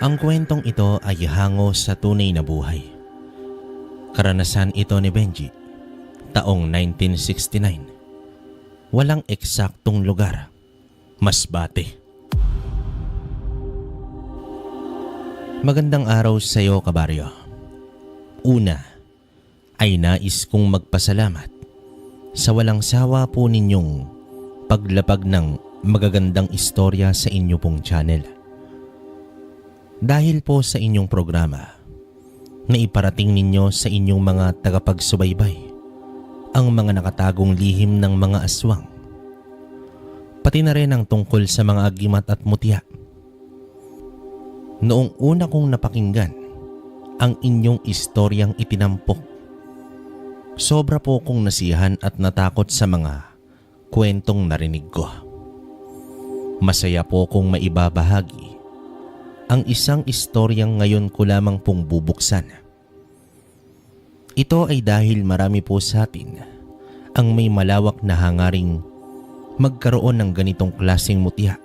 Ang kwentong ito ay hango sa tunay na buhay. Karanasan ito ni Benji, taong 1969. Walang eksaktong lugar, Masbate. Magandang araw sa iyo, kabaryo. Una, ay nais kong magpasalamat sa walang sawa po ninyong paglapag ng magagandang istorya sa inyo pong channel. Dahil po sa inyong programa, na iparating ninyo sa inyong mga tagapagsubaybay ang mga nakatagong lihim ng mga aswang, pati na rin ang tungkol sa mga agimat at mutya. Noong una kong napakinggan ang inyong istoryang itinampok, sobra po kong nasiyahan at natakot sa mga kwentong narinig ko. Masaya po kong maibabahagi ang isang istoryang ngayon ko lamang pong bubuksan. Ito ay dahil marami po sa atin ang may malawak na hangaring magkaroon ng ganitong klaseng mutya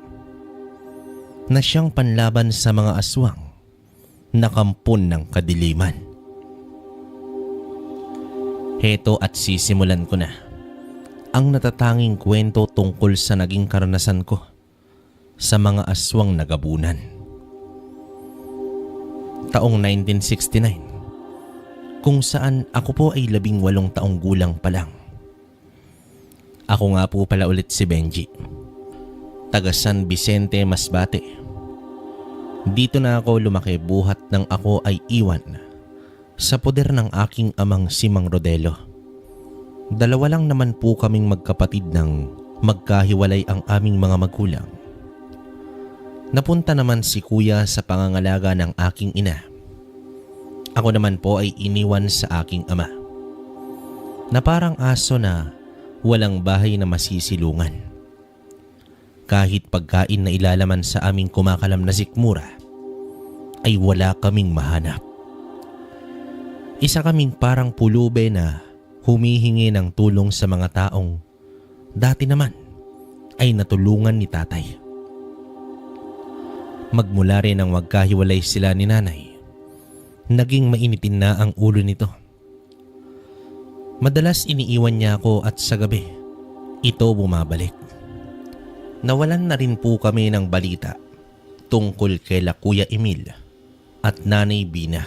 na siyang panlaban sa mga aswang na kampon ng kadiliman. Heto at sisimulan ko na ang natatanging kwento tungkol sa naging karanasan ko sa mga aswang na gabunan. Taong 1969, kung saan ako po ay 18 taong gulang pa lang. Ako nga po pala ulit si Benji, taga San Vicente, Masbate. Dito na ako lumaki buhat nang ako ay iwan sa poder ng aking amang si Mang Rodelo. Dalawa lang naman po kaming magkapatid nang magkahiwalay ang aming mga magulang. Napunta naman si kuya sa pangangalaga ng aking ina. Ako naman po ay iniwan sa aking ama, na parang aso na walang bahay na masisilungan. Kahit pagkain na ilalaman sa aming kumakalam na sikmura, ay wala kaming mahanap. Isa kaming parang pulube na humihingi ng tulong sa mga taong dati naman ay natulungan ni tatay. Magmula rin ang magkahiwalay sila ni nanay, naging mainitin na ang ulo nito. Madalas iniiwan niya ako at sa gabi, ito bumabalik. Nawalan na rin po kami ng balita tungkol kay Kuya Emil at Nanay Bina.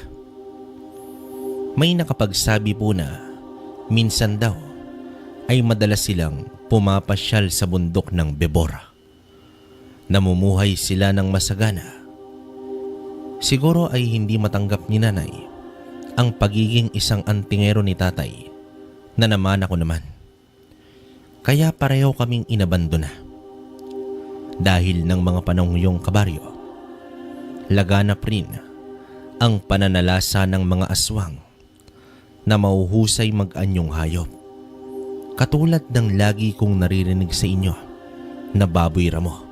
May nakapagsabi po na minsan daw ay madalas silang pumapasyal sa bundok ng Bebora. Namumuhay sila ng masagana. Siguro ay hindi matanggap ni nanay ang pagiging isang antingero ni tatay na naman ako naman. Kaya pareho kaming inabandona. Dahil ng mga panahong yung, kabaryo, laganap rin ang pananalasa ng mga aswang na mauhusay mag-anyong hayop. Katulad ng lagi kong naririnig sa inyo na baboy ramo.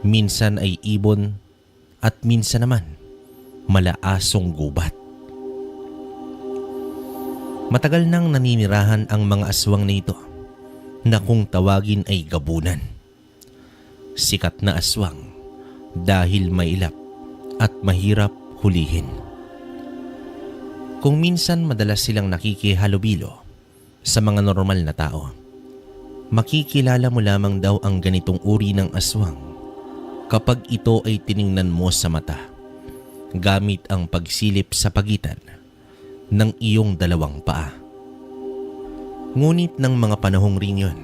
Minsan ay ibon at minsan naman malaasong gubat. Matagal nang naninirahan ang mga aswang na ito na kung tawagin ay gabunan. Sikat na aswang dahil mailap at mahirap hulihin. Kung minsan madalas silang nakikihalubilo sa mga normal na tao, makikilala mo lamang daw ang ganitong uri ng aswang kapag ito ay tiningnan mo sa mata gamit ang pagsilip sa pagitan ng iyong dalawang paa. Ngunit ng mga panahong rin yun,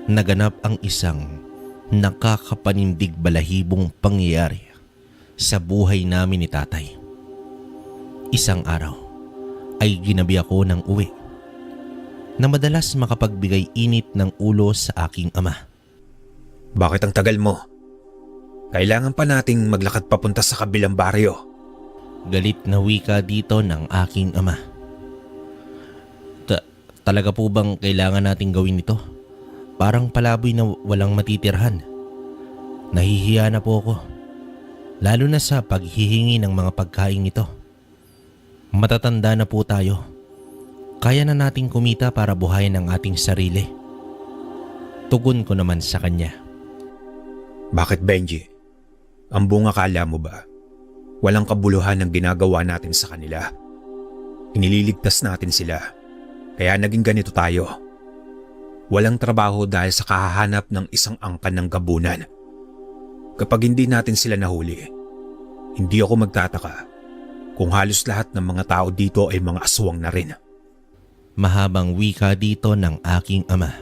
naganap ang isang nakakapanindig balahibong pangyayari sa buhay namin ni tatay. Isang araw ay ginabi ako ng uwi na madalas makapagbigay init ng ulo sa aking ama. Bakit ang tagal mo? Kailangan pa nating maglakad papunta sa kabilang baryo. Galit na wika dito ng aking ama. Talaga po bang kailangan nating gawin ito? Parang palaboy na walang matitirhan. Nahihiya na po ako. Lalo na sa paghihingi ng mga pagkain ito. Matatanda na po tayo. Kaya na nating kumita para buhayin ang ating sarili. Tugon ko naman sa kanya. Bakit, Benji? Ang bunga, kala mo ba Walang kabuluhan ang ginagawa natin sa kanila. Inililigtas natin sila. Kaya naging ganito tayo. Walang trabaho dahil sa kahahanap ng isang angkan ng gabunan. Kapag hindi natin sila nahuli, hindi ako magtataka kung halos lahat ng mga tao dito ay mga aswang na rin. Mahabang wika dito ng aking ama.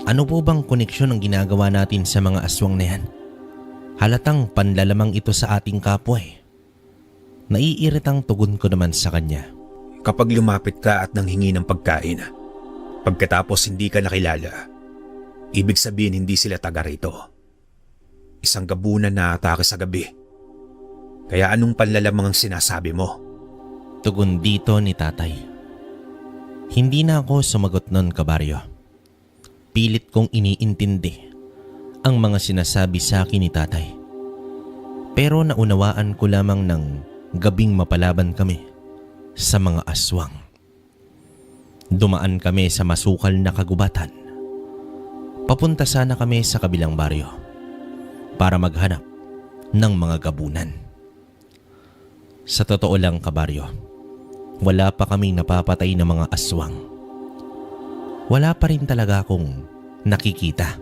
Ano po bang koneksyon ang ginagawa natin sa mga aswang na yan? Halatang panlalamang ito sa ating kapwa eh. Naiiritang tugon ko naman sa kanya. Kapag lumapit ka at nanghingi ng pagkain, pagkatapos hindi ka nakilala, ibig sabihin hindi sila taga rito. Isang gabunan na atake sa gabi. Kaya anong panlalamang ang sinasabi mo? Tugon dito ni tatay. Hindi na ako sumagot nun, kabaryo. Pilit kong iniintindi ang mga sinasabi sa akin ni tatay. Pero naunawaan ko lamang ng gabing mapalaban kami sa mga aswang. Dumaan kami sa masukal na kagubatan. Papunta sana kami sa kabilang baryo para maghanap ng mga gabunan. Sa totoo lang, kabaryo, wala pa kaming napapatay na mga aswang. Wala pa rin talaga akong nakikita.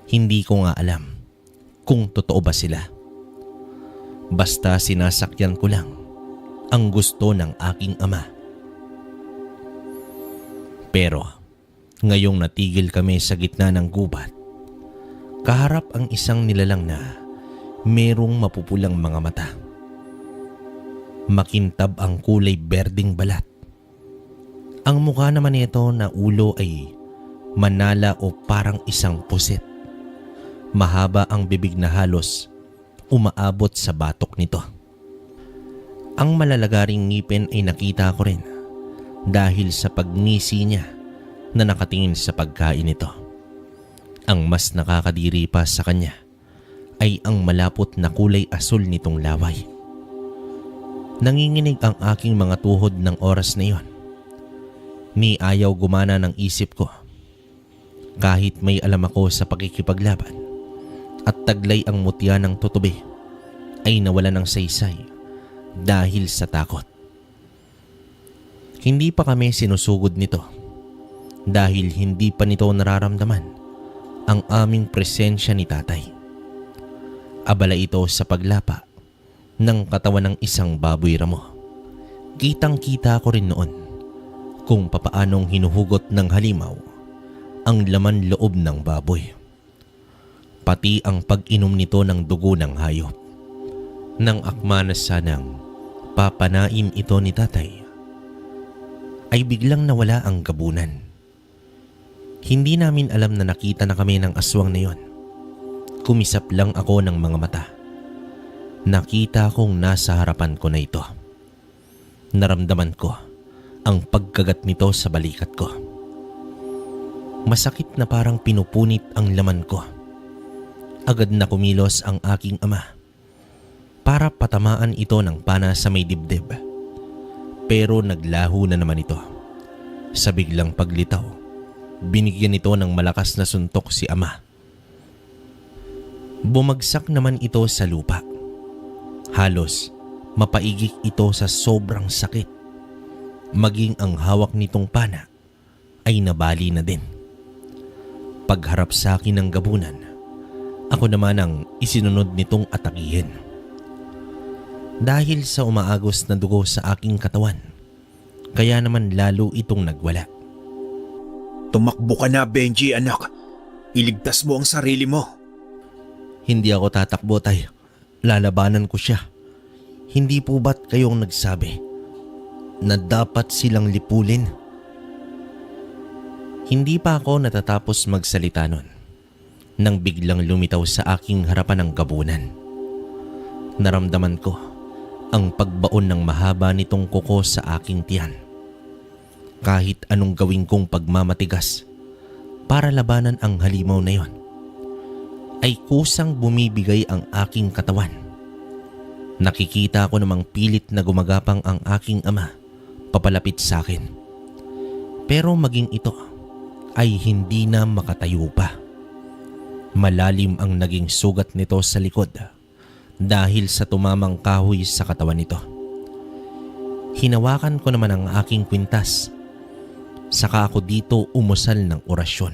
Hindi ko nga alam kung totoo ba sila. Basta sinasakyan ko lang ang gusto ng aking ama. Pero ngayong natigil kami sa gitna ng gubat, kaharap ang isang nilalang na merong mapupulang mga mata. Makintab ang kulay berdeng balat. Ang mukha naman nito na ulo ay manala o parang isang pusit. Mahaba ang bibig na halos umaabot sa batok nito. Ang malalagaring ngipin ay nakita ko rin dahil sa pagngisi niya na nakatingin sa pagkain nito. Ang mas nakakadiri pa sa kanya ay ang malapot na kulay asul nitong laway. Nanginginig ang aking mga tuhod ng oras na iyon. Ni ayaw gumana ng isip ko. Kahit may alam ako sa pakikipaglaban at taglay ang mutya ng tutubi, ay nawala ng saysay dahil sa takot. Hindi pa kami sinusugod nito dahil hindi pa nito nararamdaman ang aming presensya ni tatay. Abala ito sa paglapa ng katawan ng isang baboy ramo. Kitang-kita ko rin noon kung papaanong hinuhugot ng halimaw ang laman loob ng baboy. Pati ang pag-inom nito ng dugo ng hayop. Nang akma na sanang papanain ito ni tatay, ay biglang nawala ang gabunan. Hindi namin alam na nakita na kami ng aswang na yon. Kumisap lang ako ng mga mata. Nakita kong nasa harapan ko na ito. Naramdaman ko ang pagkagat nito sa balikat ko. Masakit na parang pinupunit ang laman ko. Agad na kumilos ang aking ama para patamaan ito ng pana sa may dibdib. Pero naglaho na naman ito. Sa biglang paglitaw, binigyan ito ng malakas na suntok si ama. Bumagsak naman ito sa lupa. Halos mapaigik ito sa sobrang sakit. Maging ang hawak nitong pana ay nabali na din. Pagharap sa akin ng gabunan, ako naman ang isinunod nitong atakihin. Dahil sa umaagos na dugo sa aking katawan, kaya naman lalo itong nagwala. Tumakbo ka na, Benji, anak. Iligtas mo ang sarili mo. Hindi ako tatakbo, tay. Lalabanan ko siya. Hindi po ba't kayong nagsabi na dapat silang lipulin? Hindi pa ako natatapos magsalita nun nang biglang lumitaw sa aking harapan ang gabunan. Naramdaman ko ang pagbaon ng mahaba nitong kuko sa aking tiyan. Kahit anong gawin kong pagmamatigas para labanan ang halimaw na yon, ay kusang bumibigay ang aking katawan. Nakikita ko namang pilit na gumagapang ang aking ama papalapit sa akin. Pero maging ito ay hindi na makatayo pa. Malalim ang naging sugat nito sa likod dahil sa tumamang kahoy sa katawan nito. Hinawakan ko naman ang aking kwintas. Saka ako dito umusal ng orasyon.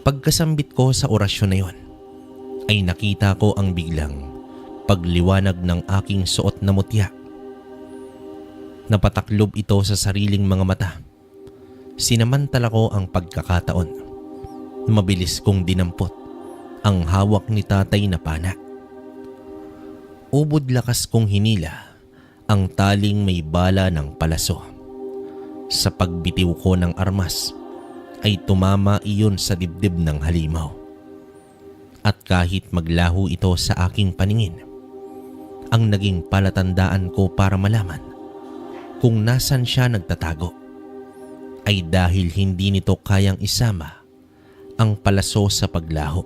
Pagkasambit ko sa orasyon na yon, ay nakita ko ang biglang pagliwanag ng aking suot na mutya. Napataklob ito sa sariling mga mata. Sinamantala ko ang pagkakataon. Mabilis kong dinampot ang hawak ni tatay na pana. Ubod lakas kong hinila ang taling may bala ng palaso. Sa pagbitiw ko ng armas ay tumama iyon sa dibdib ng halimaw. At kahit maglaho ito sa aking paningin, ang naging palatandaan ko para malaman kung nasan siya nagtatago ay dahil hindi nito kayang isama ang palaso sa paglaho.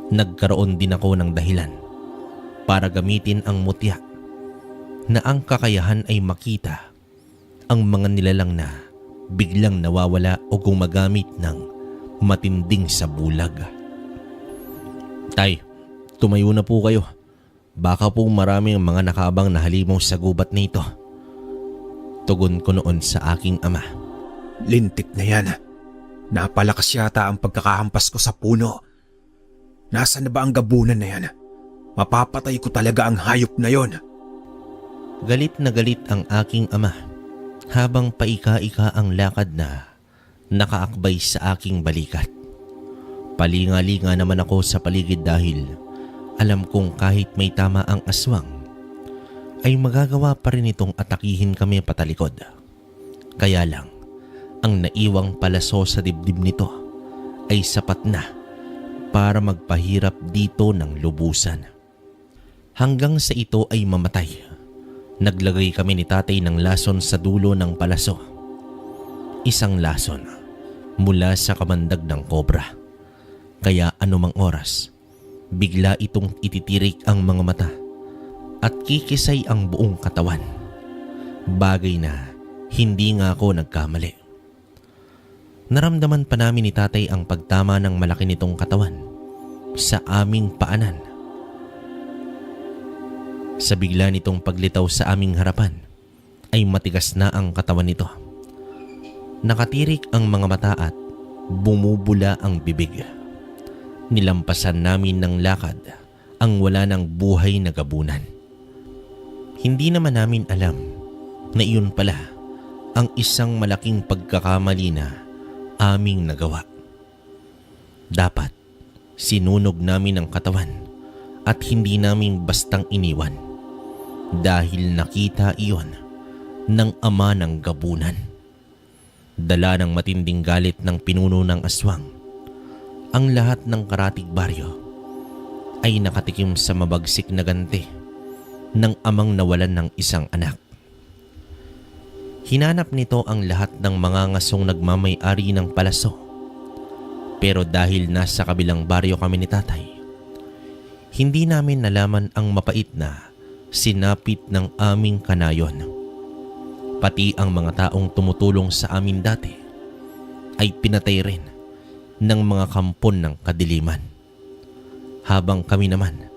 Nagkaroon din ako ng dahilan para gamitin ang mutya na ang kakayahan ay makita ang mga nilalang na biglang nawawala o gumagamit ng matinding sabulag. Tay, tumayo na po kayo. Baka po marami ang mga nakaabang na halimaw sa gubat na ito. Tugon ko noon sa aking ama. Lintik na yan. Napalakas yata ang pagkakahampas ko sa puno. Nasaan na ba ang gabunan na yan? Mapapatay ko talaga ang hayop na yon. Galit na galit ang aking ama habang paika-ika ang lakad na nakaakbay sa aking balikat. Palinga-linga naman ako sa paligid dahil alam kong kahit may tama ang aswang ay magagawa pa rin itong atakihin kami patalikod. Kaya lang, ang naiwang palaso sa dibdib nito ay sapat na para magpahirap dito ng lubusan. Hanggang sa ito ay mamatay, naglagay kami ni tatay ng lason sa dulo ng palaso. Isang lason mula sa kamandag ng kobra. Kaya anumang oras, bigla itong ititirik ang mga mata at kikisay ang buong katawan. Bagay na hindi nga ako nagkamali. Naramdaman pa namin ni tatay ang pagtama ng malaki nitong katawan sa aming paanan. Sa bigla nitong paglitaw sa aming harapan ay matigas na ang katawan nito. Nakatirik ang mga mata at bumubula ang bibig. Nilampasan namin ng lakad ang wala ng buhay na gabunan. Hindi naman namin alam na iyon pala ang isang malaking pagkakamali na aming nagawa. Dapat sinunog namin ang katawan at hindi namin bastang iniwan dahil nakita iyon ng ama ng gabunan. Dala ng matinding galit ng pinuno ng aswang, ang lahat ng karatig baryo ay nakatikim sa mabagsik na ganti ng amang nawalan ng isang anak. Hinanap nito ang lahat ng mga ngasong nagmamay-ari ng palaso. Pero dahil nasa kabilang baryo kami ni tatay, hindi namin nalaman ang mapait na sinapit ng aming kanayon. Pati ang mga taong tumutulong sa amin dati ay pinatay rin ng mga kampon ng kadiliman, habang kami naman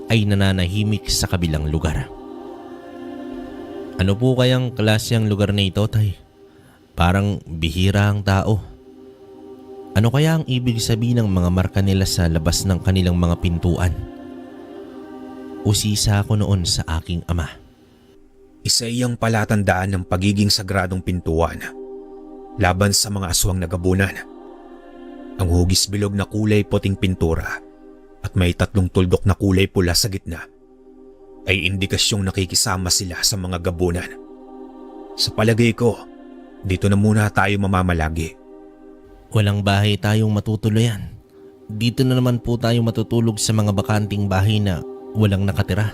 ay nananahimik sa kabilang lugar. Ano po kayang klase ang lugar na ito, tay? Parang bihira ang tao. Ano kaya ang ibig sabihin ng mga marka nila sa labas ng kanilang mga pintuan? Usisa ako noon sa aking ama. Isa iyang palatandaan ng pagiging sagradong pintuan laban sa mga aswang na gabunan. Ang hugis bilog na kulay puting pintura at may 3 tuldok na kulay pula sa gitna ay indikasyong nakikisama sila sa mga gabunan. Sa palagay ko, dito na muna tayo mamamalagi. Walang bahay tayong matutuluyan. Dito na naman po tayo matutulog sa mga bakanting bahay na walang nakatira.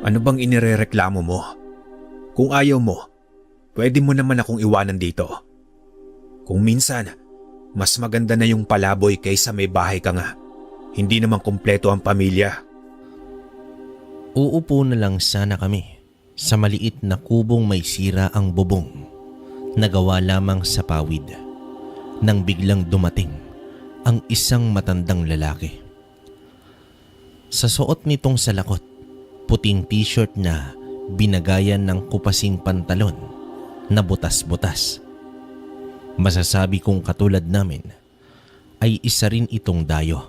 Ano bang inirereklamo mo? Kung ayaw mo, pwede mo naman akong iwanan dito. Kung minsan, mas maganda na yung palaboy kaysa may bahay ka nga. Hindi naman kumpleto ang pamilya. Uupo na lang sana kami sa maliit na kubong may sira ang bubong, nagawa lamang sa pawid, nang biglang dumating ang isang matandang lalaki. Sa suot nitong salakot, puting t-shirt na binagayan ng kupasing pantalon na butas-butas. Masasabi kong katulad namin ay isa rin itong dayo.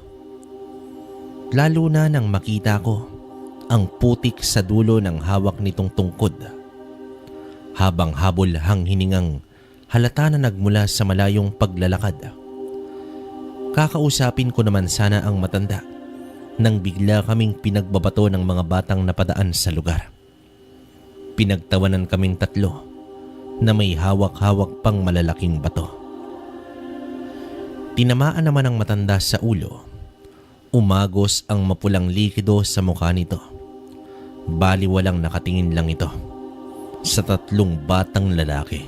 Lalo na nang makita ko ang putik sa dulo ng hawak nitong tungkod. Habang habol hang hiningang halata na nagmula sa malayong paglalakad. Kakausapin ko naman sana ang matanda nang bigla kaming pinagbabato ng mga batang napadaan sa lugar. Pinagtawanan kaming tatlo na may hawak-hawak pang malalaking bato. Tinamaan naman ang matanda sa ulo. Umagos ang mapulang likido sa mukha nito. Bali walang nakatingin lang ito sa tatlong batang lalaki.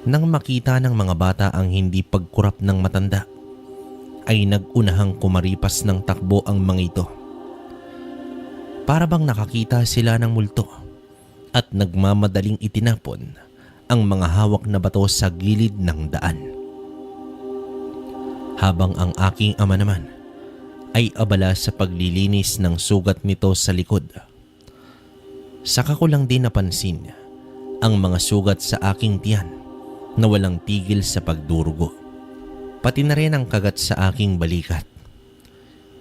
Nang makita ng mga bata ang hindi pagkurap ng matanda, ay nagunahang kumaripas ng takbo ang mga ito. Para bang nakakita sila ng multo at nagmamadaling itinapon ang mga hawak na bato sa gilid ng daan. Habang ang aking ama naman ay abala sa paglilinis ng sugat nito sa likod. Saka ko lang din napansin ang mga sugat sa aking tiyan na walang tigil sa pagdurugo. Pati na rin ang kagat sa aking balikat.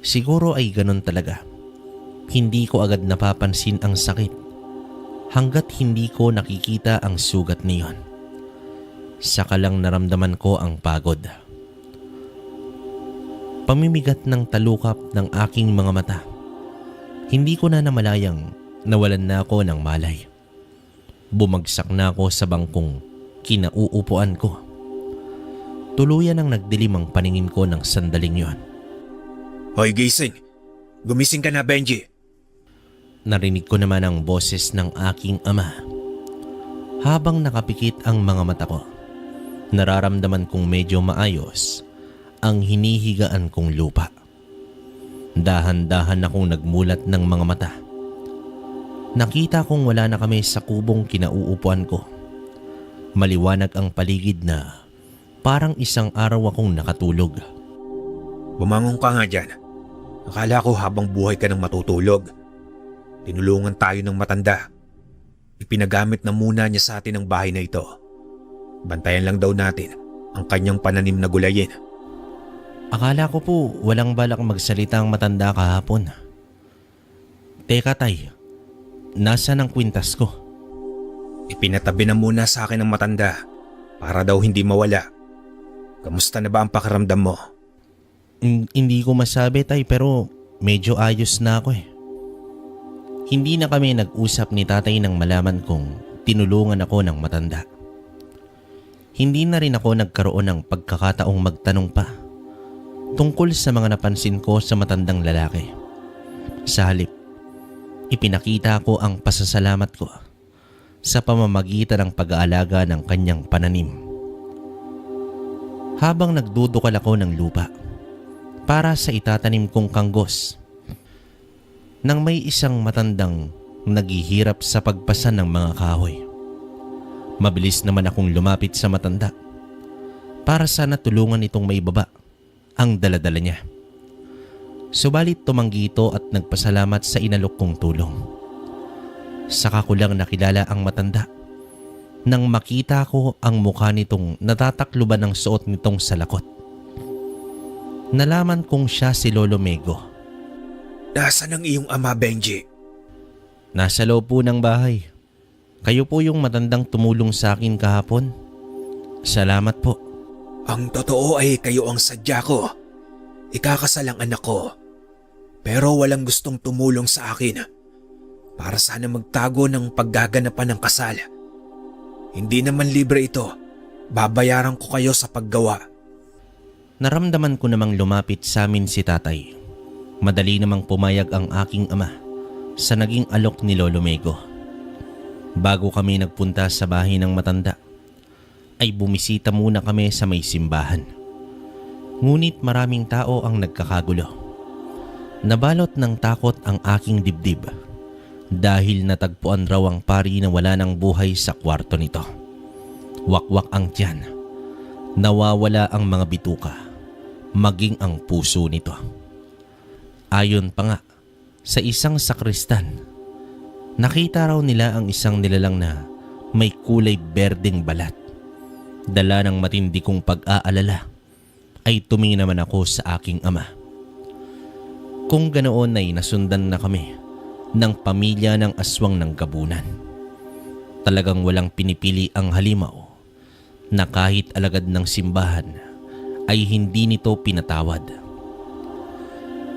Siguro ay ganun talaga. Hindi ko agad napapansin ang sakit hanggat hindi ko nakikita ang sugat niyon. Saka lang naramdaman ko ang pagod. Pamimigat ng talukap ng aking mga mata. Hindi ko na namalayang nawalan na ako ng malay. Bumagsak na ako sa bangkong kinauupuan ko. Tuluyan ang nagdilim ang paningin ko ng sandaling yon. Hoy gising! Gumising ka na, Benji! Narinig ko naman ang boses ng aking ama. Habang nakapikit ang mga mata ko, nararamdaman kong medyo maayos ang hinihigaan kong lupa. Dahan-dahan akong nagmulat ng mga mata. Nakita kong wala na kami sa kubong kinauupuan ko. Maliwanag ang paligid na parang isang araw akong nakatulog. Bumangon ka nga dyan. Akala ko habang buhay ka nang matutulog. Tinulungan tayo ng matanda. Ipinagamit na muna niya sa atin ang bahay na ito. Bantayan lang daw natin ang kanyang pananim na gulayin. Akala ko po walang balak magsalita ang matanda kahapon. Teka tay, nasaan ang kwintas ko? Ipinatabi na muna sa akin ng matanda para daw hindi mawala. Kamusta na ba ang pakiramdam mo? Hindi ko masabi tay pero medyo ayos na ako eh. Hindi na kami nag-usap ni tatay nang malaman kong tinulungan ako ng matanda. Hindi na rin ako nagkaroon ng pagkakataong magtanong pa tungkol sa mga napansin ko sa matandang lalaki. Sa halip, ipinakita ko ang pasasalamat ko sa pamamagitan ng pag-aalaga ng kanyang pananim. Habang nagdudukal ako ng lupa para sa itatanim kong kanggos, nang may isang matandang naghihirap sa pagpasan ng mga kahoy. Mabilis naman akong lumapit sa matanda para sana tulungan itong may baba ang daladala niya. Subalit tumanggi ito at nagpasalamat sa inalok kong tulong. Saka ko lang nakilala ang matanda nang makita ko ang mukha nitong natatakluban ng suot nitong salakot. Nalaman kong siya si Lolo Mego. Nasaan ang iyong ama, Benji? Nasa loob po ng bahay. Kayo po yung matandang tumulong sa akin kahapon. Salamat po. Ang totoo ay kayo ang sadya ko. Ikakasal ang anak ko. Pero walang gustong tumulong sa akin para sana magtago ng paggaganapan ng kasal. Hindi naman libre ito. Babayaran ko kayo sa paggawa. Naramdaman ko namang lumapit sa amin si tatay. Madali namang pumayag ang aking ama sa naging alok ni Lolo Mego. Bago kami nagpunta sa bahay ng matanda, ay bumisita muna kami sa may simbahan. Ngunit maraming tao ang nagkakagulo. Nabalot ng takot ang aking dibdib dahil natagpuan raw ang pari na wala ng buhay sa kwarto nito. Wakwak ang tiyan. Nawawala ang mga bituka, maging ang puso nito. Ayon pa nga sa isang sakristan, nakita raw nila ang isang nilalang na may kulay berdeng balat. Dala ng matindi kong pag-aalala ay tumingin naman ako sa aking ama. Kung ganoon ay nasundan na kami ng pamilya ng aswang ng gabunan. Talagang walang pinipili ang halimaw na kahit alagad ng simbahan ay hindi nito pinatawad.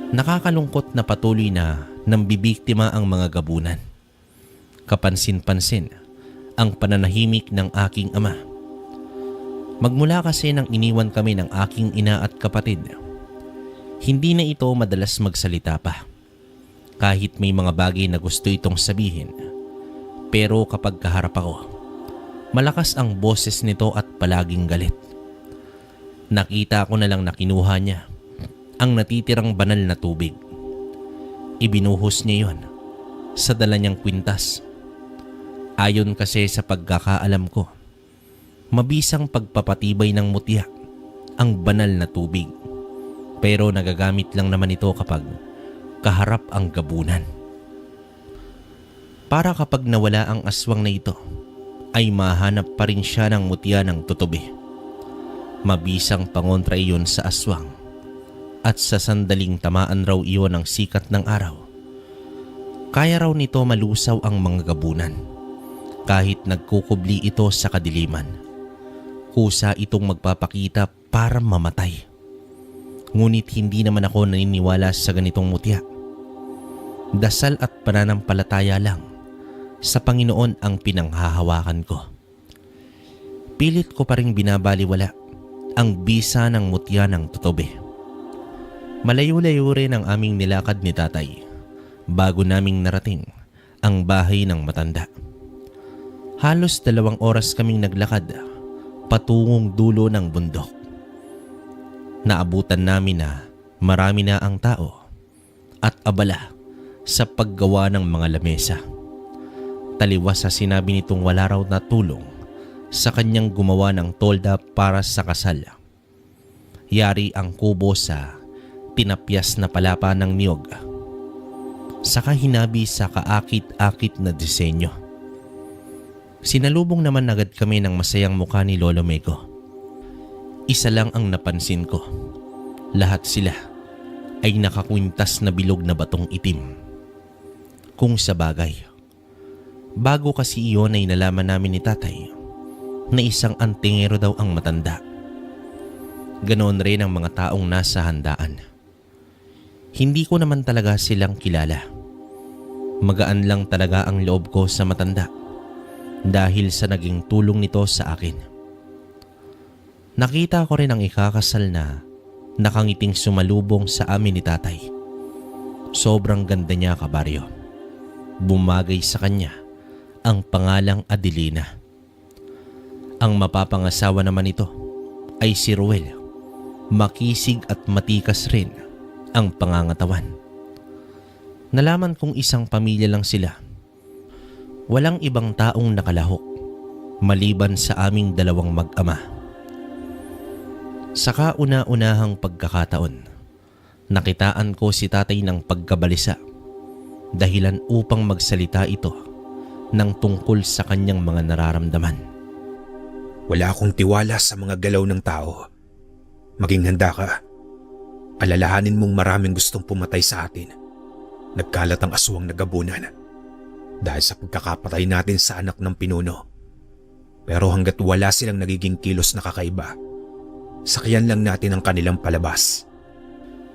Nakakalungkot na patuloy na nambibiktima ang mga gabunan. Kapansin-pansin ang pananahimik ng aking ama. Magmula kasi nang iniwan kami ng aking ina at kapatid, hindi na ito madalas magsalita pa. Kahit may mga bagay na gusto itong sabihin, pero kapag kaharap ako, malakas ang boses nito at palaging galit. Nakita ko na lang na kinuha niya ang natitirang banal na tubig. Ibinuhos niya yon sa dala niyang kwintas. Ayon kasi sa pagkakaalam ko, mabisang pagpapatibay ng mutya ang banal na tubig. Pero nagagamit lang naman ito kapag kaharap ang gabunan. Para kapag nawala ang aswang na ito, ay mahanap pa rin siya ng mutya ng tutubi. Mabisang pangontra iyon sa aswang. At sa sandaling tamaan raw iyon ng sikat ng araw, kaya raw nito malusaw ang mga gabunan. Kahit nagkukubli ito sa kadiliman, kusa itong magpapakita para mamatay. Ngunit hindi naman ako naniniwala sa ganitong mutya. Dasal at pananampalataya lang sa Panginoon ang pinanghahawakan ko. Pilit ko pa rin binabaliwala ang bisa ng mutya ng tutubi. Malayo-layo rin ang aming nilakad ni tatay bago naming narating ang bahay ng matanda. Halos 2 oras kaming naglakad patungong dulo ng bundok. Naabutan namin na marami na ang tao at abala sa paggawa ng mga lamesa. Taliwas sa sinabi nitong wala raw na tulong sa kanyang gumawa ng tolda para sa kasal. Yari ang kubo sa tinapyas na palapa ng niyog, saka hinabi sa kaakit-akit na disenyo. Sinalubong naman agad kami ng masayang mukha ni Lolo Mego. Isa lang ang napansin ko. Lahat sila ay nakakwintas na bilog na batong itim. Kung sa bagay, bago kasi iyon ay nalaman namin ni tatay na isang antingero daw ang matanda. Ganoon rin ang mga taong nasa handaan. Hindi ko naman talaga silang kilala. Magaan lang talaga ang loob ko sa matanda dahil sa naging tulong nito sa akin. Nakita ko rin ang ikakasal na nakangiting sumalubong sa amin ni tatay. Sobrang ganda niya, kabaryo. Bumagay sa kanya ang pangalang Adelina. Ang mapapangasawa naman nito ay si Ruel. Makisig at matikas rin ang pangangatawan. Nalaman kong isang pamilya lang sila. Walang ibang taong nakalahok maliban sa aming 2 mag-ama. Sa kauna-unahang pagkakataon, nakitaan ko si tatay ng pagkabalisa, dahilan upang magsalita ito ng tungkol sa kanyang mga nararamdaman. Wala akong tiwala sa mga galaw ng tao. Maging handa ka. Alalahanin mong maraming gustong pumatay sa atin. Nagkalat ang aswang na gabunan dahil sa pagkakapatay natin sa anak ng pinuno. Pero hanggat wala silang nagiging kilos na kakaiba, sakyan lang natin ang kanilang palabas.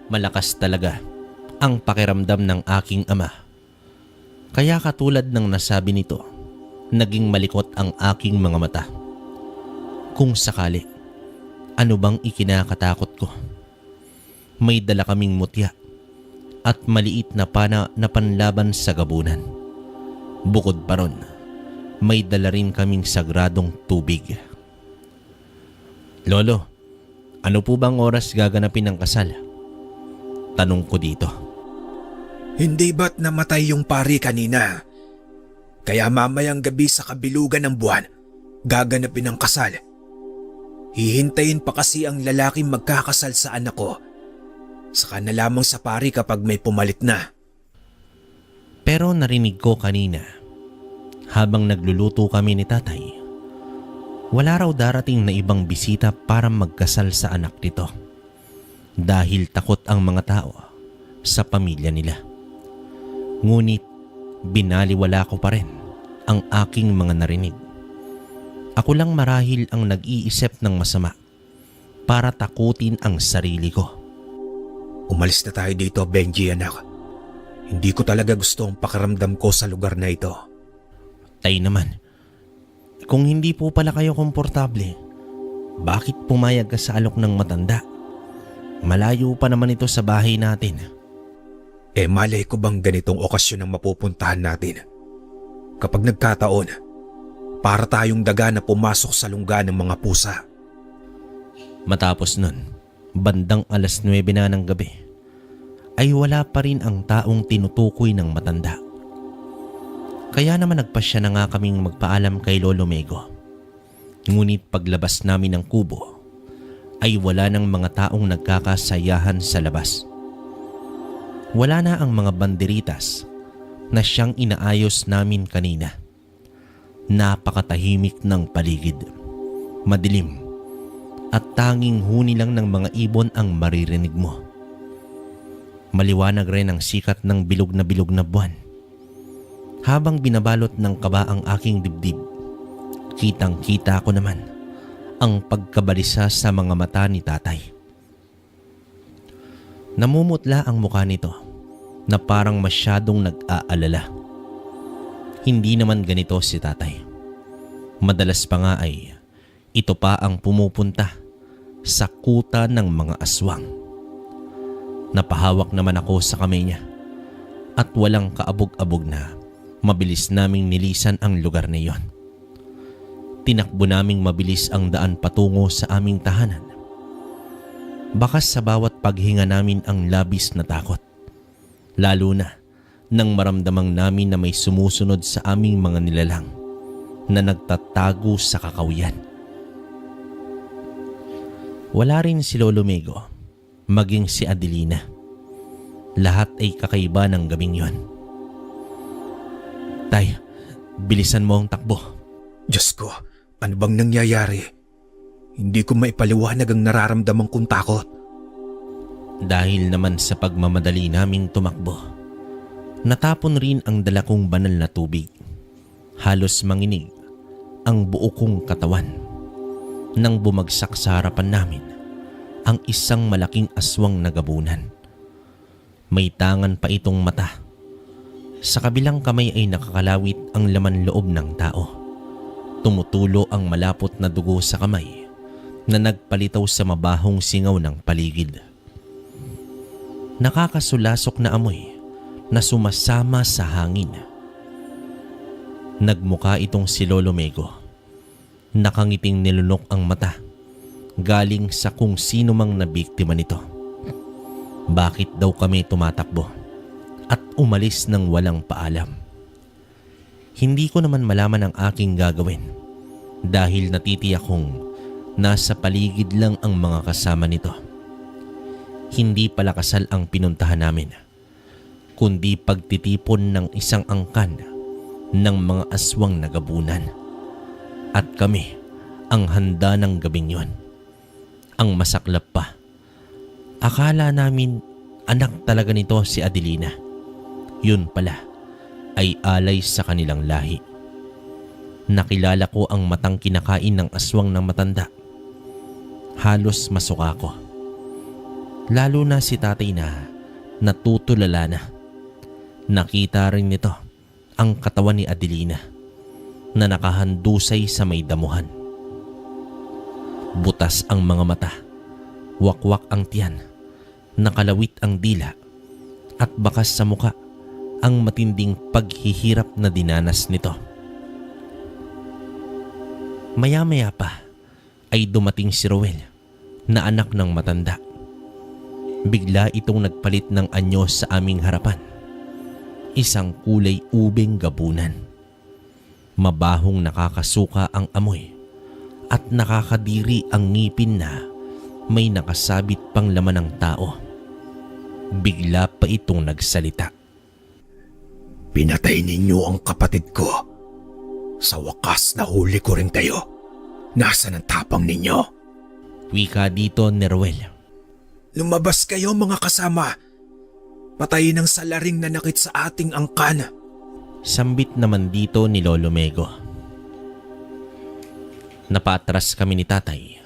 Malakas talaga ang pakiramdam ng aking ama. Kaya katulad ng nasabi nito, naging malikot ang aking mga mata. Kung sakali, ano bang ikinakatakot ko? May dala kaming mutya at maliit na pana na panlaban sa gabunan. Bukod pa ron, may dala rin kaming sagradong tubig. Lolo, ano po bang oras gaganapin ang kasal? Tanong ko dito. Hindi ba't namatay yung pari kanina? Kaya mamayang gabi sa kabilugan ng buwan, gaganapin ang kasal. Hihintayin pa kasi ang lalaking magkakasal sa anak ko. Saka na lamang sa pari kapag may pumalit na. Pero narinig ko kanina, habang nagluluto kami ni tatay, wala raw darating na ibang bisita para magkasal sa anak nito. Dahil takot ang mga tao sa pamilya nila. Ngunit binaliwala ko pa rin ang aking mga narinig. Ako lang marahil ang nag-iisip ng masama para takutin ang sarili ko. Umalis na tayo dito, Benji anak. Hindi ko talaga gusto ang pakiramdam ko sa lugar na ito. Tay naman, kung hindi po pala kayo komportable, bakit pumayag ka sa alok ng matanda? Malayo pa naman ito sa bahay natin. Malay ko bang ganitong okasyon ang mapupuntahan natin? Kapag nagkataon, para tayong daga na pumasok sa lungga ng mga pusa. Matapos nun, bandang 9:00 na ng gabi, ay wala pa rin ang taong tinutukoy ng matanda. Kaya naman nagpasya na nga kaming magpaalam kay Lolo Mego. Ngunit paglabas namin ng kubo, ay wala ng mga taong nagkakasayahan sa labas. Wala na ang mga banderitas na siyang inaayos namin kanina. Napakatahimik ng paligid. Madilim. At tanging huni lang ng mga ibon ang maririnig mo. Maliwanag rin ang sikat ng bilog na buwan. Habang binabalot ng kaba ang aking dibdib, kitang-kita ko naman ang pagkabalisa sa mga mata ni tatay. Namumutla ang mukha nito na parang masyadong nag-aalala. Hindi naman ganito si tatay. Madalas pa nga ay ito pa ang pumupunta sa kuta ng mga aswang. Napahawak naman ako sa kamay niya at walang kaabog-abog na mabilis naming nilisan ang lugar na iyon. Tinakbo naming mabilis ang daan patungo sa aming tahanan. Bakas sa bawat paghinga namin ang labis na takot. Lalo na nang maramdamang namin na may sumusunod sa aming mga nilalang na nagtatago sa kakawyan. Wala rin si Lolo Mego, maging si Adelina. Lahat ay kakaiba ng gabing yon. Tay, bilisan mo ang takbo. Diyos ko, ano bang nangyayari? Hindi ko maipaliwanag ang nararamdaman kong takot. Dahil naman sa pagmamadali naming tumakbo, natapon rin ang dala kong banal na tubig. Halos manginig ang buo kong katawan nang bumagsak sa harapan namin ang isang malaking aswang na gabunan. May tangan pa itong mata. Sa kabilang kamay ay nakakalawit ang laman loob ng tao. Tumutulo ang malapot na dugo sa kamay na nagpalitaw sa mabahong singaw ng paligid. Nakakasulasok na amoy na sumasama sa hangin. Nagmukha itong si Lolo Mego. Nakangiting nilunok ang mata galing sa kung sino mang nabiktima nito. Bakit daw kami tumatakbo at umalis ng walang paalam? Hindi ko naman malaman ang aking gagawin dahil natitiyak kong nasa paligid lang ang mga kasama nito. Hindi pala kasal ang pinuntahan namin, kundi pagtitipon ng isang angkan ng mga aswang na gabunan. At kami ang handa ng gabing yon. Ang masaklap pa, akala namin anak talaga nito si Adelina. Yun pala ay alay sa kanilang lahi. Nakilala ko ang matang kinakain ng aswang ng matanda. Halos masuka ko. Lalo na si tatay na natutulala na. Nakita rin nito ang katawan ni Adelina na nakahandusay sa may damuhan. Butas ang mga mata, wakwak ang tiyan, nakalawit ang dila, at bakas sa muka ang matinding paghihirap na dinanas nito. Maya-maya pa ay dumating si Roel na anak ng matanda. Bigla itong nagpalit ng anyo sa aming harapan. Isang kulay ubeng gabunan. Mabahong nakakasuka ang amoy at nakakadiri ang ngipin na may nakasabit pang laman ng tao. Bigla pa itong nagsalita. Pinatay ninyo ang kapatid ko. Sa wakas nahuli ko rin kayo. Nasaan ang tapang ninyo? Wika dito ni Ruel. Lumabas kayo mga kasama. Patayin ang salaring nanakit sa ating angkan. Sambit naman dito ni Lolo Mego. Napatras kami ni tatay.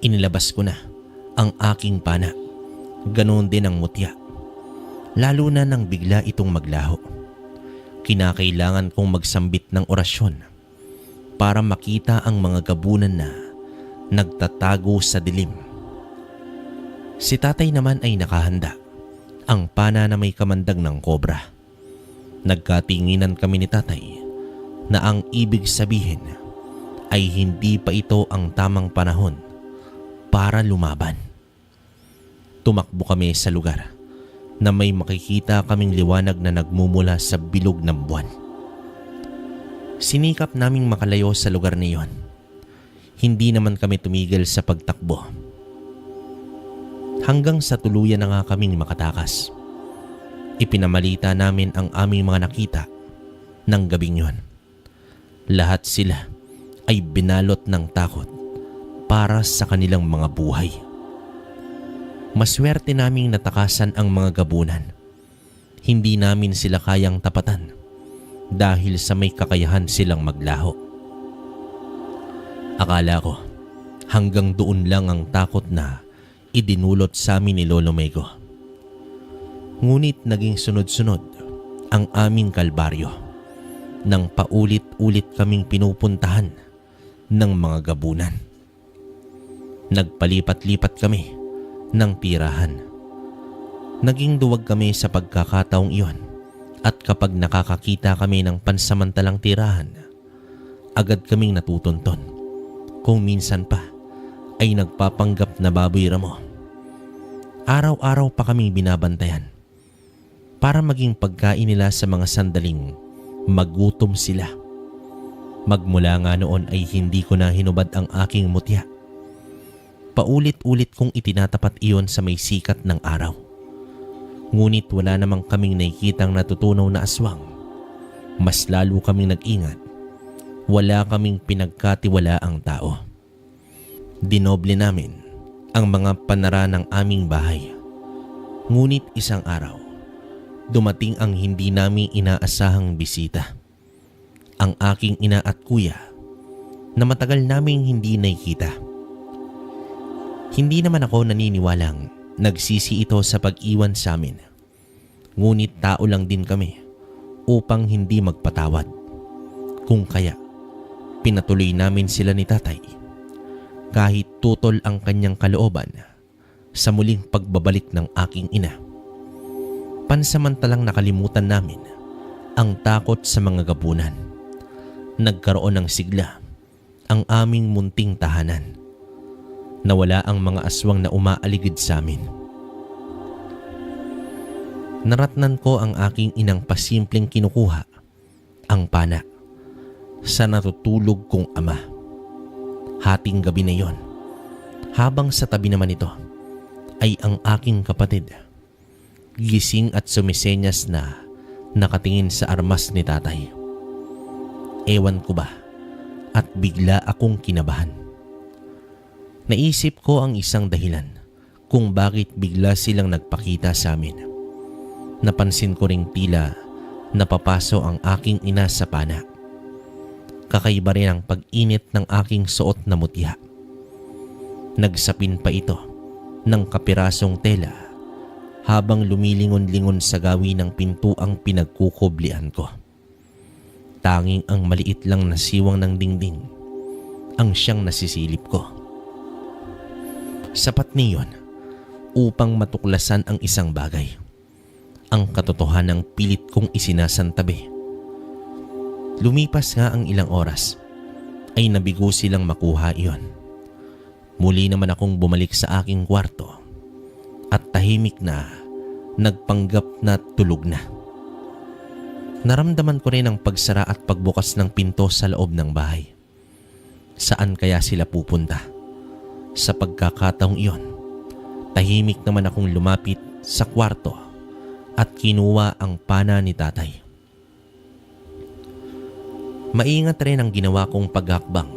Inilabas ko na ang aking pana. Ganoon din ang mutya. Lalo na nang bigla itong maglaho. Kinakailangan kong magsambit ng orasyon para makita ang mga gabunan na nagtatago sa dilim. Si tatay naman ay nakahanda. Ang pana na may kamandag ng kobra. Nagkatinginan kami ni tatay na ang ibig sabihin ay hindi pa ito ang tamang panahon para lumaban. Tumakbo kami sa lugar na may makikita kaming liwanag na nagmumula sa bilog ng buwan. Sinikap naming makalayo sa lugar na iyon. Hindi naman kami tumigil sa pagtakbo. Hanggang sa tuluyan na nga kaming makatakas. Ipinamalita namin ang aming mga nakita ng gabing yon. Lahat sila ay binalot ng takot para sa kanilang mga buhay. Maswerte naming natakasan ang mga gabunan. Hindi namin sila kayang tapatan dahil sa may kakayahan silang maglaho. Akala ko hanggang doon lang ang takot na idinulot sa amin ni Lolo Mego. Ngunit naging sunod-sunod ang aming kalbaryo nang paulit-ulit kaming pinupuntahan ng mga gabunan. Nagpalipat-lipat kami ng tirahan. Naging duwag kami sa pagkakataong iyon at kapag nakakakita kami ng pansamantalang tirahan, agad kaming natutunton. Kung minsan pa ay nagpapanggap na baboy ramo. Araw-araw pa kaming binabantayan para maging pagkain nila sa mga sandaling magutom sila. Magmula nga noon ay hindi ko na hinubad ang aking mutya. Paulit-ulit kong itinatapat iyon sa may sikat ng araw. Ngunit wala namang kaming nakikitang natutunaw na aswang. Mas lalo kaming nag-ingat. Wala kaming pinagkatiwalaang tao. Dinoble namin ang mga panara ng aming bahay. Ngunit isang araw, dumating ang hindi namin inaasahang bisita. Ang aking ina at kuya na matagal naming hindi nakikita. Hindi naman ako naniniwalang nagsisi ito sa pag-iwan sa amin. Ngunit tao lang din kami upang hindi magpatawad. Kung kaya, pinatuloy namin sila ni tatay. Kahit tutol ang kanyang kalooban sa muling pagbabalik ng aking ina. Pansamantalang nakalimutan namin ang takot sa mga gabunan. Nagkaroon ng sigla ang aming munting tahanan. Nawala ang mga aswang na umaaligid sa amin. Naratnan ko ang aking inang pasimpleng kinukuha ang pana sa natutulog kong ama. Hating gabi na yon, habang sa tabi naman ito ay ang aking kapatid. Gising at sumisenyas na nakatingin sa armas ni tatay. Ewan ko ba at bigla akong kinabahan. Naisip ko ang isang dahilan kung bakit bigla silang nagpakita sa amin. Napansin ko ring tila napapaso ang aking ina sa pana. Kakaiba rin ang pag-init ng aking suot na mutya. Nagsapin pa ito ng kapirasong tela habang lumilingon-lingon sa gawi ng pintuang pinagkukublian ko. Tanging ang maliit lang na siwang ng dingding ang siyang nasisilip ko. Sapat niyon upang matuklasan ang isang bagay. Ang katotohanang pilit kong isinasantabi. Lumipas nga ang ilang oras ay nabigo silang makuha iyon. Muli naman akong bumalik sa aking kwarto at tahimik na nagpanggap na tulog na. Naramdaman ko rin ang pagsara at pagbukas ng pinto sa loob ng bahay. Saan kaya sila pupunta? Sa pagkakataong iyon, tahimik naman akong lumapit sa kwarto at kinuha ang pana ni tatay. Maingat rin ang ginawa kong paghakbang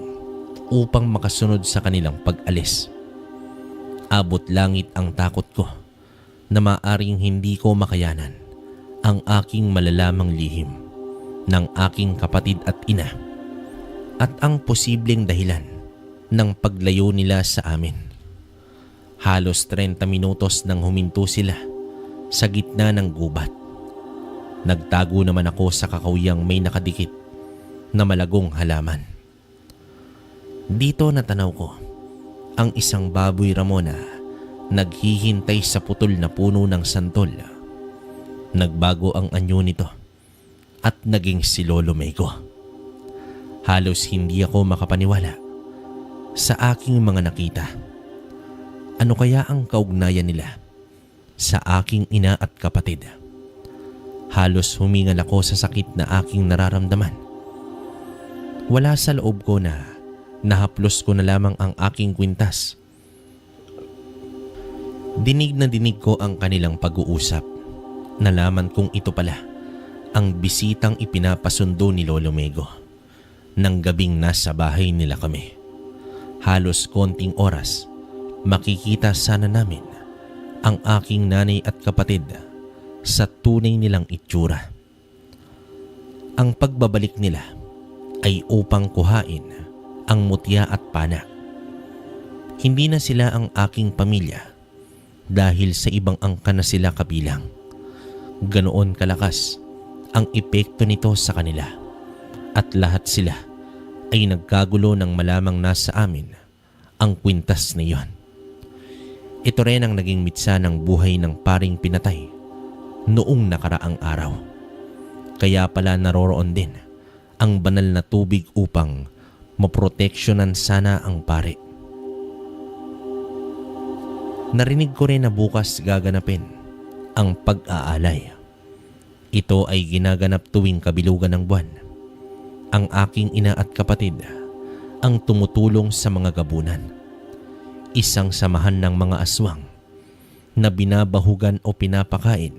upang makasunod sa kanilang pag-alis. Abot langit ang takot ko na maaring hindi ko makayanan ang aking malalamang lihim ng aking kapatid at ina at ang posibleng dahilan ng paglayo nila sa amin. Halos 30 minutos nang huminto sila sa gitna ng gubat. Nagtago naman ako sa kakawiyang may nakadikit na malagong halaman. Dito natanaw ko ang isang baboy Ramona naghihintay sa putol na puno ng santol. Nagbago ang anyo nito at naging si Lolo Mego. Halos hindi ako makapaniwala sa aking mga nakita. Ano kaya ang kaugnayan nila sa aking ina at kapatid? Halos humingal ako sa sakit na aking nararamdaman. Wala sa loob ko na nahaplos ko na lamang ang aking kwintas. Dinig na dinig ko ang kanilang pag-uusap. Nalaman kong ito pala ang bisitang ipinapasundo ni Lolo Mego nang gabing nasa bahay nila kami. Halos konting oras, makikita sana namin ang aking nanay at kapatid sa tunay nilang itsura. Ang pagbabalik nila ay upang kuhain ang mutya at pana. Hindi na sila ang aking pamilya dahil sa ibang angka na sila kabilang. Ganoon kalakas ang epekto nito sa kanila at lahat sila ay nagkagulo ng malamang nasa amin ang kwintas na iyon. Ito rin ang naging mitsa ng buhay ng paring pinatay noong nakaraang araw. Kaya pala naroroon din ang banal na tubig upang maproteksyonan sana ang pare. Narinig ko rin na bukas gaganapin ang pag-aalay. Ito ay ginaganap tuwing kabilugan ng buwan. Ang aking ina at kapatid ang tumutulong sa mga gabunan. Isang samahan ng mga aswang na binabahugan o pinapakain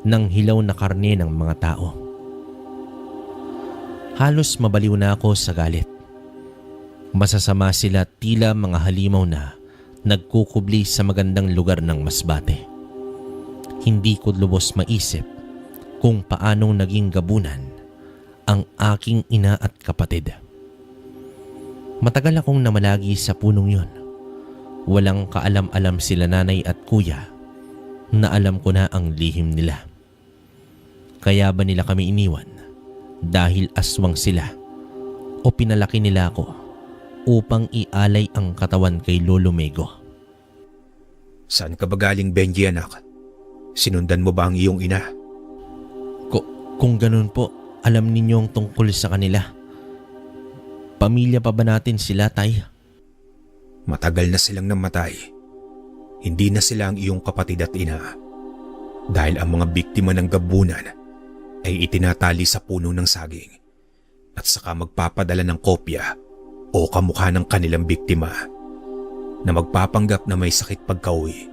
ng hilaw na karne ng mga tao. Halos mabaliw na ako sa galit. Masasama sila, tila mga halimaw na nagkukubli sa magandang lugar ng Masbate. Hindi ko lubos maisip kung paanong naging gabunan ang aking ina at kapatid. Matagal akong namalagi sa punong yon. Walang kaalam-alam sila nanay at kuya na alam ko na ang lihim nila. Kaya ba nila kami iniwan dahil aswang sila o pinalaki nila ako upang ialay ang katawan kay Lolo Mego? Saan ka ba galing, Benji, anak? Sinundan mo ba ang iyong ina? Kung ganun po, alam ninyong tungkol sa kanila. Pamilya pa ba natin sila, tay? Matagal na silang namatay. Hindi na sila ang iyong kapatid at ina. Dahil ang mga biktima ng gabunan ay itinatali sa puno ng saging at saka magpapadala ng kopya o kamukha ng kanilang biktima na magpapanggap na may sakit pagkauwi.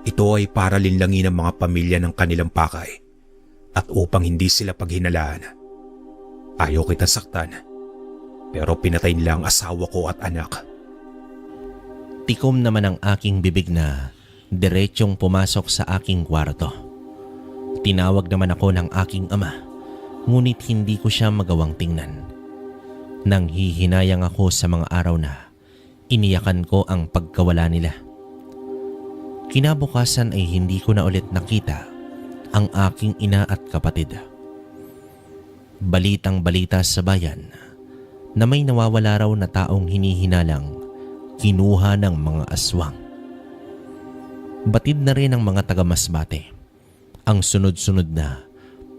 Ito ay para linlangin ang mga pamilya ng kanilang pakay at upang hindi sila paghinalaan. Ayaw kita saktan, pero pinatay nila ang asawa ko at anak. Tikom naman ang aking bibig na diretsyong pumasok sa aking kwarto. Tinawag naman ako ng aking ama, ngunit hindi ko siya magawang tingnan. Nang hihinayang ako sa mga araw na iniyakan ko ang pagkawala nila. Kinabukasan ay hindi ko na ulit nakita ang aking ina at kapatid. Balitang-balita sa bayan na may nawawala raw na taong hinihinalang kinuha ng mga aswang. Batid na rin ng mga taga-Masbate ang sunod-sunod na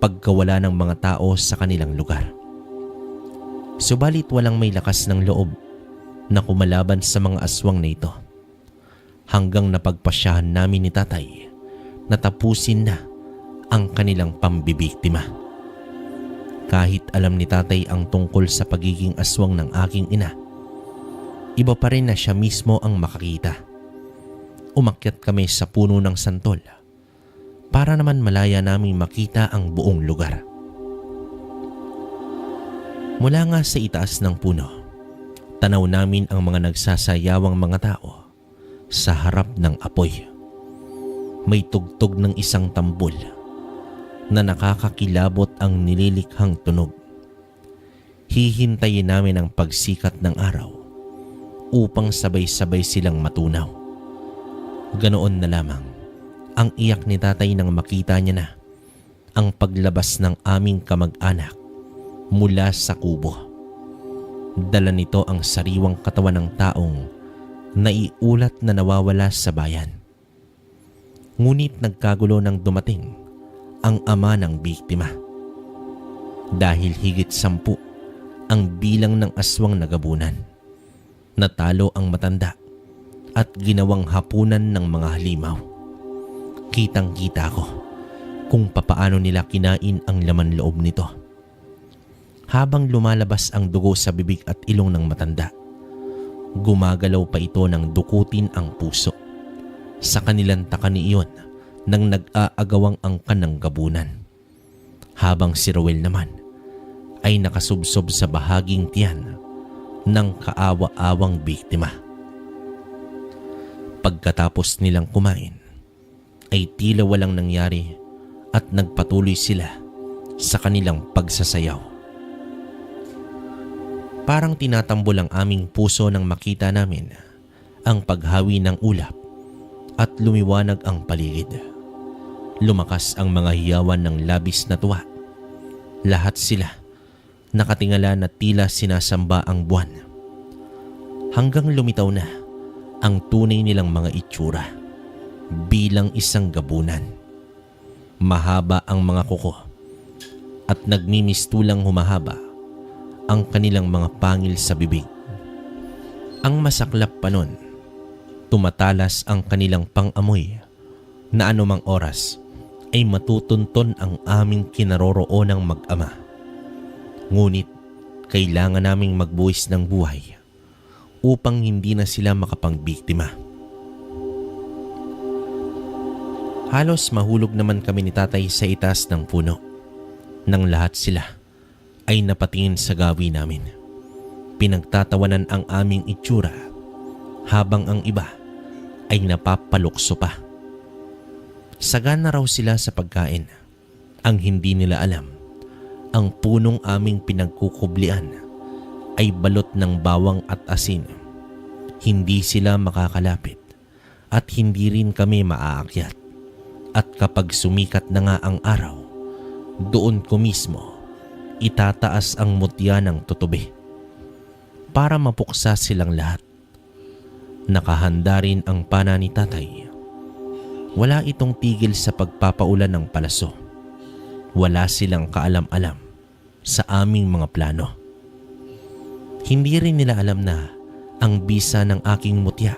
pagkawala ng mga tao sa kanilang lugar. Subalit walang may lakas ng loob na kumalaban sa mga aswang na ito hanggang napagpasyahan namin ni tatay na tapusin na ang kanilang pambibiktima. Kahit alam ni tatay ang tungkol sa pagiging aswang ng aking ina, iba pa rin na siya mismo ang makakita. Umakyat kami sa puno ng santol para naman malaya naming makita ang buong lugar. Mula nga sa itaas ng puno, tanaw namin ang mga nagsasayawang mga tao sa harap ng apoy. May tugtog ng isang tambol na nakakakilabot ang nililikhang tunog. Hihintayin namin ang pagsikat ng araw upang sabay-sabay silang matunaw. Ganoon na lamang ang iyak ni tatay nang makita niya na ang paglabas ng aming kamag-anak mula sa kubo. Dala nito ang sariwang katawan ng taong naiulat na nawawala sa bayan. Ngunit nagkagulo nang dumating ang ama ng biktima. Dahil higit 10 ang bilang ng aswang nagabunan. Natalo ang matanda at ginawang hapunan ng mga halimaw. Kitang-kita ko kung papaano nila kinain ang laman loob nito. Habang lumalabas ang dugo sa bibig at ilong ng matanda, gumagalaw pa ito nang dukutin ang puso. Sa kanilang takan iyon nang nag-aagawang angkan ng gabunan. Habang si Rowel naman ay nakasubsob sa bahaging tiyan ng kaawa-awang biktima. Pagkatapos nilang kumain, ay tila walang nangyari at nagpatuloy sila sa kanilang pagsasayaw. Parang tinatambol ang aming puso nang makita namin ang paghawi ng ulap at lumiwanag ang paligid. Lumakas ang mga hiyawan ng labis na tuwa. Lahat sila nakatingala na tila sinasamba ang buwan. Hanggang lumitaw na ang tunay nilang mga itsura bilang isang gabunan. Mahaba ang mga kuko at nagmimistulang humahaba ang kanilang mga pangil sa bibig. Ang masaklap pa nun, tumatalas ang kanilang pang-amoy na anumang oras ay matutunton ang aming kinaroroonang mag-ama. Ngunit kailangan naming magbuwis ng buhay upang hindi na sila makapangbiktima. Halos mahulog naman kami ni tatay sa itaas ng puno nang lahat sila ay napatingin sa gawi namin. Pinagtatawanan ang aming itsura habang ang iba ay napapalukso pa. Sagana raw sila sa pagkain. Ang hindi nila alam, ang punong aming pinagkukublian ay balot ng bawang at asin. Hindi sila makakalapit at hindi rin kami maaakyat. At kapag sumikat na nga ang araw, doon ko mismo itataas ang mutya ng tutubi para mapuksa silang lahat. Nakahanda rin ang pana ni tatay. Wala itong tigil sa pagpapaulan ng palaso. Wala silang kaalam-alam sa aming mga plano. Hindi rin nila alam na ang bisa ng aking mutya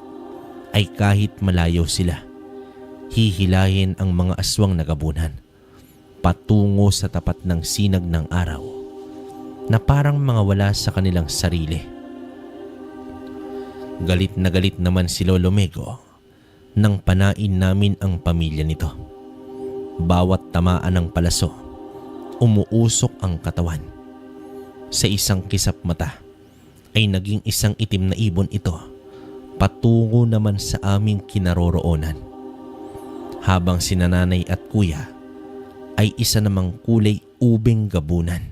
ay kahit malayo sila, hihilahin ang mga aswang nagabunan patungo sa tapat ng sinag ng araw na parang mga wala sa kanilang sarili. Galit na galit naman si Lolo Mego nang panain namin ang pamilya nito. Bawat tamaan ng palaso, umuusok ang katawan. Sa isang kisap mata ay naging isang itim na ibon ito patungo naman sa aming kinaroroonan. Habang si nanay at kuya ay isa namang kulay ubing gabunan.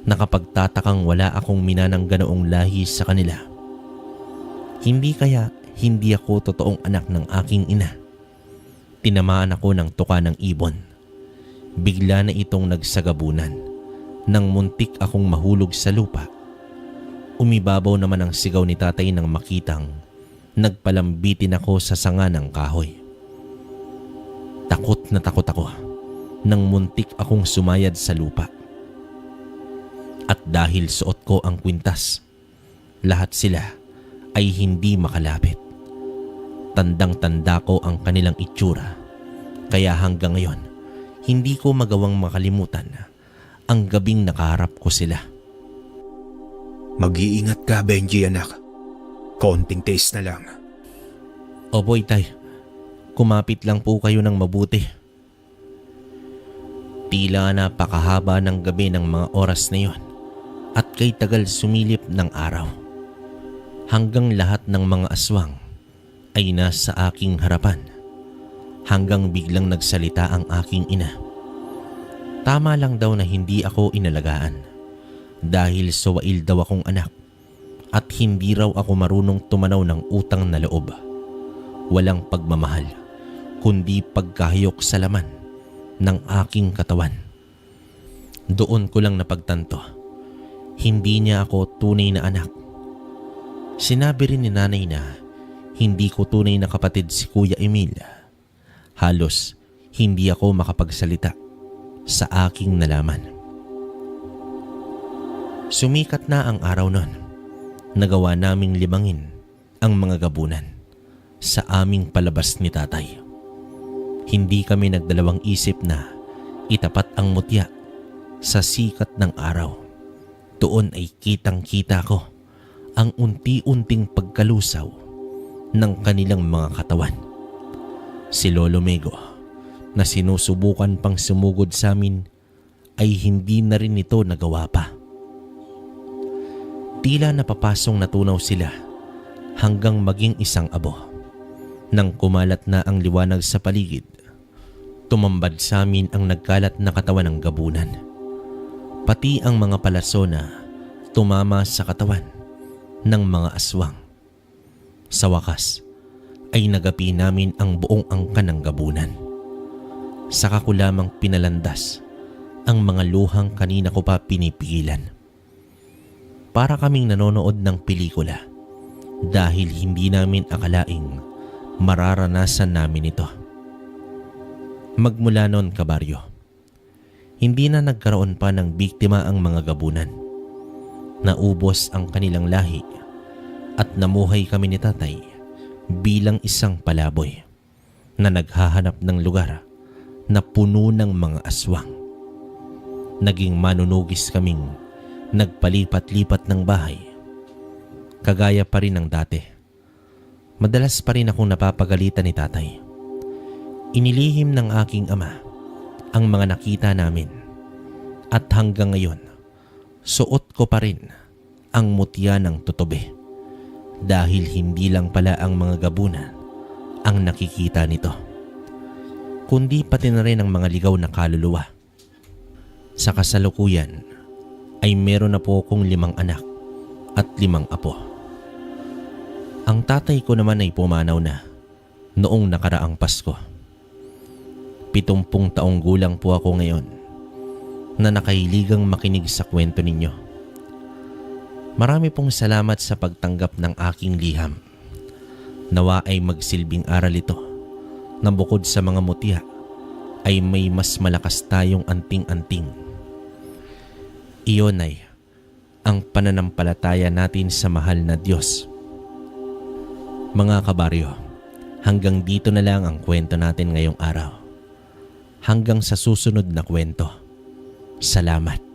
Nakapagtatakang wala akong minanang ganoong lahi sa kanila. Hindi kaya hindi ako totoong anak ng aking ina. Tinamaan ako ng tuka ng ibon. Bigla na itong nagsagabunan nang muntik akong mahulog sa lupa. Umibabaw naman ang sigaw ni tatay nang makitang nagpalambitin ako sa sanga ng kahoy. Takot na takot ako nang muntik akong sumayad sa lupa. At dahil suot ko ang kwintas, lahat sila ay hindi makalapit. Tandang-tanda ko ang kanilang itsura, kaya hanggang ngayon hindi ko magawang makalimutan ang gabing nakaharap ko sila. Mag-iingat ka, Benji anak. Konting taste na lang. Opo, itay. Kumapit lang po kayo ng mabuti Tila napakahaba ng gabi ng mga oras na yon at kay tagal sumilip ng araw. Hanggang lahat ng mga aswang ay nasa aking harapan. Hanggang biglang nagsalita ang aking ina. Tama lang daw na hindi ako inalagaan dahil suwail daw akong anak at hindi raw ako marunong tumanaw ng utang na loob. Walang pagmamahal kundi pagkahayok sa laman ng aking katawan. Doon ko lang napagtanto, hindi niya ako tunay na anak. Sinabi rin ni nanay na hindi ko tunay na kapatid si Kuya Emil. Halos hindi ako makapagsalita sa aking nalaman. Sumikat na ang araw nun. Nagawa naming libangin ang mga gabunan sa aming palabas ni tatay. Hindi kami nagdalawang isip na itapat ang mutya sa sikat ng araw. Doon ay kitang-kita ko ang unti-unting pagkalusaw ng kanilang mga katawan. Si Lolo Mego na sinusubukan pang sumugod sa amin ay hindi na rin ito nagawa pa. Tila napapasong natunaw sila hanggang maging isang abo. Nang kumalat na ang liwanag sa paligid, tumambad sa amin ang nagkalat na katawan ng gabunan. Pati ang mga palaso na tumama sa katawan ng mga aswang. Sa wakas ay nagapi namin ang buong angkan ng gabunan. Saka ko lamang pinalandas ang mga luhang kanina ko pa pinipigilan. Para kaming nanonood ng pelikula dahil hindi namin akalaing mararanasan namin ito. Magmula noon, kabaryo, hindi na nagkaroon pa ng biktima ang mga gabunan. Naubos ang kanilang lahi at namuhay kami ni tatay bilang isang palaboy na naghahanap ng lugar na puno ng mga aswang. Naging manunugis kaming nagpalipat-lipat ng bahay. Kagaya pa rin ng dati. Madalas pa rin akong napapagalitan ni tatay. Inilihim ng aking ama ang mga nakita namin at hanggang ngayon suot ko pa rin ang mutya ng tutubi dahil hindi lang pala ang mga gabunan ang nakikita nito, kundi pati na rin ang mga ligaw na kaluluwa. Sa kasalukuyan ay meron na po akong 5 anak at 5 apo. Ang tatay ko naman ay pumanaw na noong nakaraang Pasko. 70 taong gulang po ako ngayon na nakahiligang makinig sa kwento ninyo. Marami pong salamat sa pagtanggap ng aking liham. Nawa ay magsilbing aral ito na bukod sa mga mutya ay may mas malakas tayong anting-anting. Iyon ay ang pananampalataya natin sa mahal na Diyos. Mga kabaryo, hanggang dito na lang ang kwento natin ngayong araw. Hanggang sa susunod na kwento. Salamat.